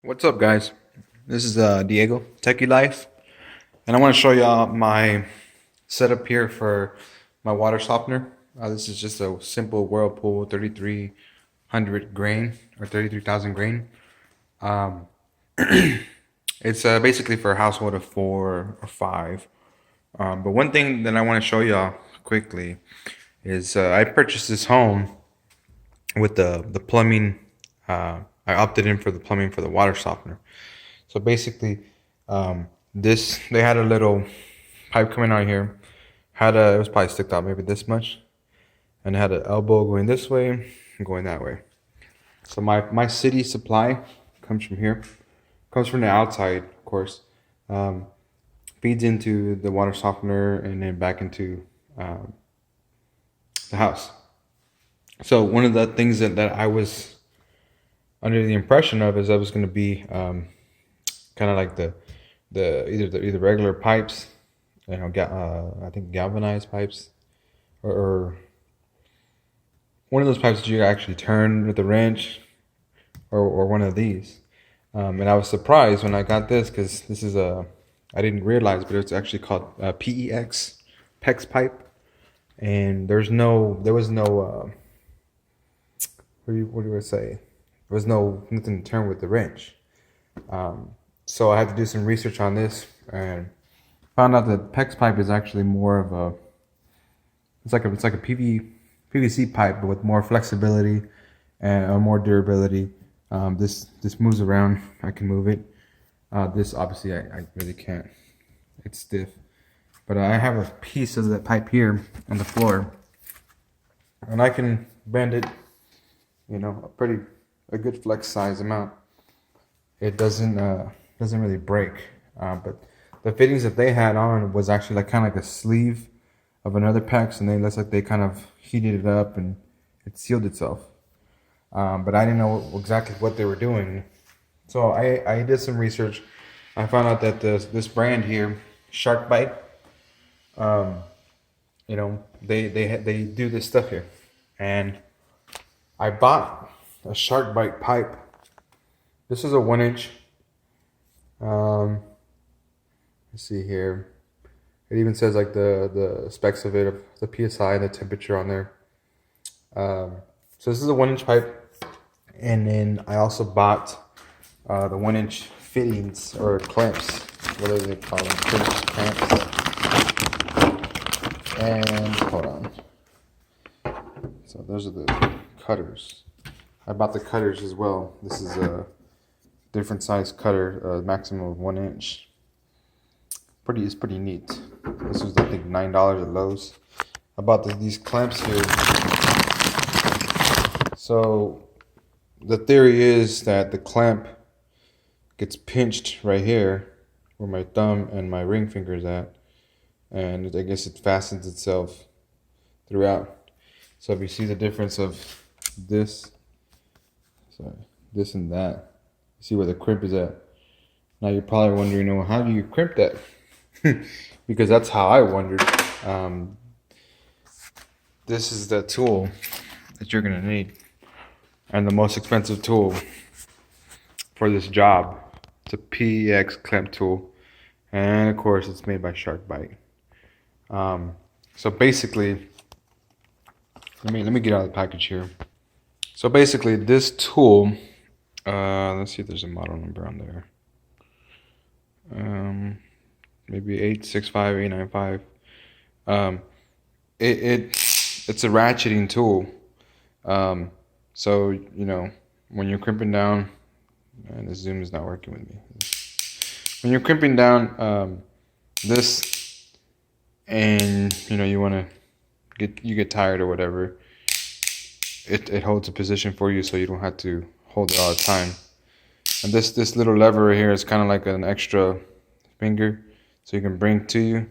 What's up, guys? This is Diego, Techie Life, and I want to show y'all my setup here for my water softener. This is just a simple Whirlpool 3300 grain or 33,000 grain. Um, it's basically for a household of 4 or 5. But one thing that I want to show y'all quickly is I purchased this home with the plumbing. I opted in for the plumbing for the water softener. So basically, this they had a little pipe coming out here. It was probably sticked out maybe this much, and it had an elbow going this way and going that way. So my city supply comes from here, comes from the outside, of course, um, feeds into the water softener and then back into the house. So one of the things that I was under the impression of is that was going to be kind of like either regular pipes, I think galvanized pipes, or one of those pipes that you actually turn with a wrench, or one of these. And I was surprised when I got this because this is I didn't realize, but it's actually called PEX pipe, and there was no what do I say? There was nothing to turn with the wrench. So I had to do some research on this and found out that PEX pipe is actually more of a it's like a PVC pipe, but with more flexibility and more durability. This moves around. I can move it. This obviously I really can't. It's stiff. But I have a piece of that pipe here on the floor, and I can bend it. A good flex size amount. It doesn't really break. But the fittings that they had on was actually like kind of like a sleeve of another PEX, and looks like they kind of heated it up and it sealed itself. But I didn't know exactly what they were doing, so I did some research. I found out that this brand here, Shark Bite, they do this stuff here, and I bought a Shark Bite pipe. This is a 1 inch. Let's see here. It even says like the specs of it, of the PSI and the temperature on there. So this is a 1 inch pipe, and then I also bought the 1 inch fittings or clamps, whatever they call them, clamps. And hold on. So those are the cutters. I bought the cutters as well. This is a different size cutter, maximum of 1 inch. It's pretty neat. This was, I think, $9 at Lowe's. I bought these clamps here. So the theory is that the clamp gets pinched right here where my thumb and my ring finger is at, and I guess it fastens itself throughout. So if you see the difference of this and that, you see where the crimp is at. Now you're probably wondering, well, how do you crimp that? Because that's how I wondered. This is the tool that you're gonna need, and the most expensive tool for this job. It's a PEX clamp tool, and of course it's made by Shark Bite. So basically, let me get out of the package here. So basically, this tool, let's see if there's a model number on there. Maybe 865895. It's a ratcheting tool. So when you're crimping down, and the zoom is not working with me. When you're crimping down this, and you want to get tired or whatever, it holds a position for you, so you don't have to hold it all the time. And this little lever right here is kind of like an extra finger, so you can bring to you.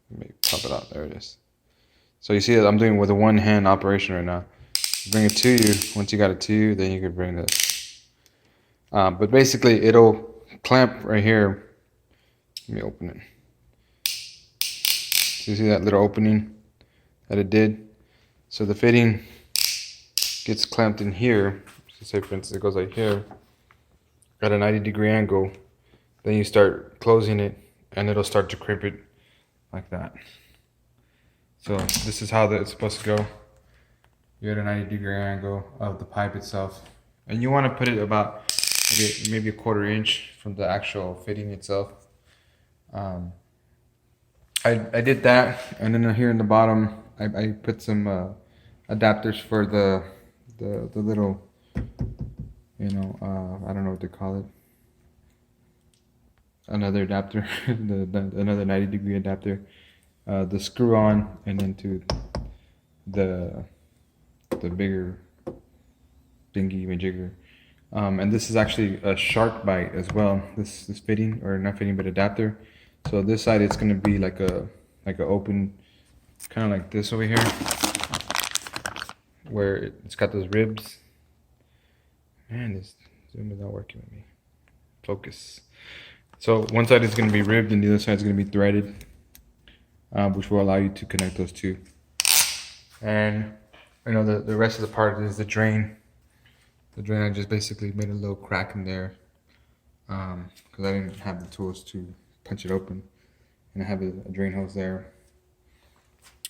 Let me pop it out. There it is. So you see that I'm doing with a one-hand operation right now. Bring it to you. Once you got it to you, then you can bring this. But basically, it'll clamp right here. Let me open it. So you see that little opening that it did? So the fitting gets clamped in here. So say for instance it goes like here. at a 90-degree angle. Then you start closing it and it'll start to crimp it like that. So this is how it's supposed to go. You're at a 90-degree angle of the pipe itself. And you want to put it about maybe a quarter inch from the actual fitting itself. I did that, and then here in the bottom, I put some adapters for the little, you know, I don't know what to call it. Another adapter, another 90-degree adapter, the screw on, and then to the bigger thingy majigger. And this is actually a shark bite as well. This fitting, or not fitting, but adapter. So this side it's gonna be like a open, kind of like this over here, where it's got those ribs. Man, this Zoom is not working with me. Focus. So one side is gonna be ribbed and the other side is gonna be threaded, which will allow you to connect those two. And you know the rest of the part is the drain. The drain, I just basically made a little crack in there because I didn't have the tools to punch it open, and I have a drain hose there.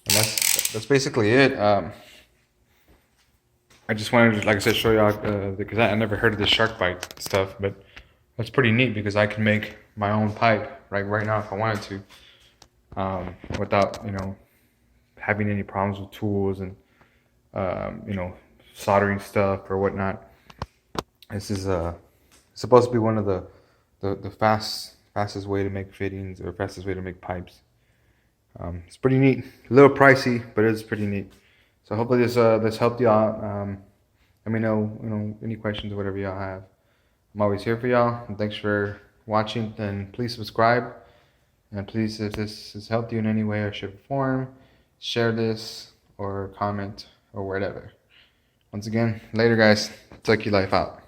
And that's basically it. I just wanted to, like I said, show y'all because I never heard of this shark bite stuff, but that's pretty neat because I can make my own pipe right now if I wanted to, without having any problems with tools and soldering stuff or whatnot. This is supposed to be one of the fastest way to make fittings, or fastest way to make pipes. It's pretty neat. A little pricey, but it's pretty neat. So hopefully this helped y'all. Let me know any questions or whatever y'all have. I'm always here for y'all. And thanks for watching. And please subscribe. And please, if this has helped you in any way or shape or form, share this or comment or whatever. Once again, later guys. Techie Life out.